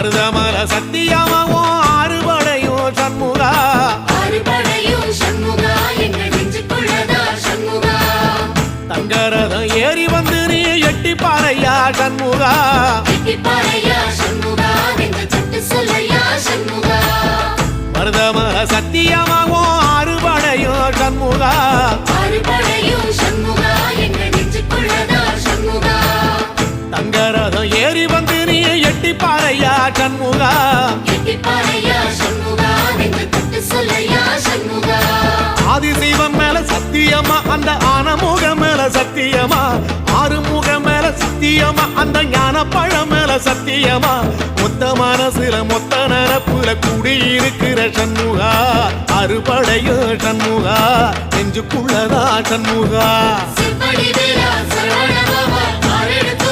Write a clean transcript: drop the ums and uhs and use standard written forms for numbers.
மருதமல சத்தியமாவோ ஆறுபடையும் சண்முகா ஆறுபடையும் சண்முகா எங்கள் நெஞ்சுக்குள்ளதா சண்முகா தங்கரதம் ஏறி வந்து நீ எட்டி பாறையா சண்முகா எட்டி பாறையா சண்முகா எங்கள் சட்டு சொல்லையா சண்முகா மருதமல சத்தியமாவோ ஆறுபடையும் சண்முகா ஆறுபடையும் சண்முகா எங்கள் நெஞ்சுக்குள்ளதா சண்முகா தங்கரதம் ஏறி வந்து நீ எட்டி பாறையா சண்முகா எட்டி பாறையா சண்முகா எங்கள் சட்டு சொல்லையா சண்முகா ஆதிசைவம் மேல சத்தியமா அந்த ஆனமுக மேல சத்தியமா ஆறுமுக மேல சத்தியமா அந்த ஞான பழம் மேல சத்தியமா மொத்த மனசுல மொத்த நரப்புல குடியிருக்கிற சண்முகா அறுபடையோ சண்முகா நெஞ்சுக்குள்ளதா சண்முகா சிவடி வேலா சரவண பவா ஆரெடுத்த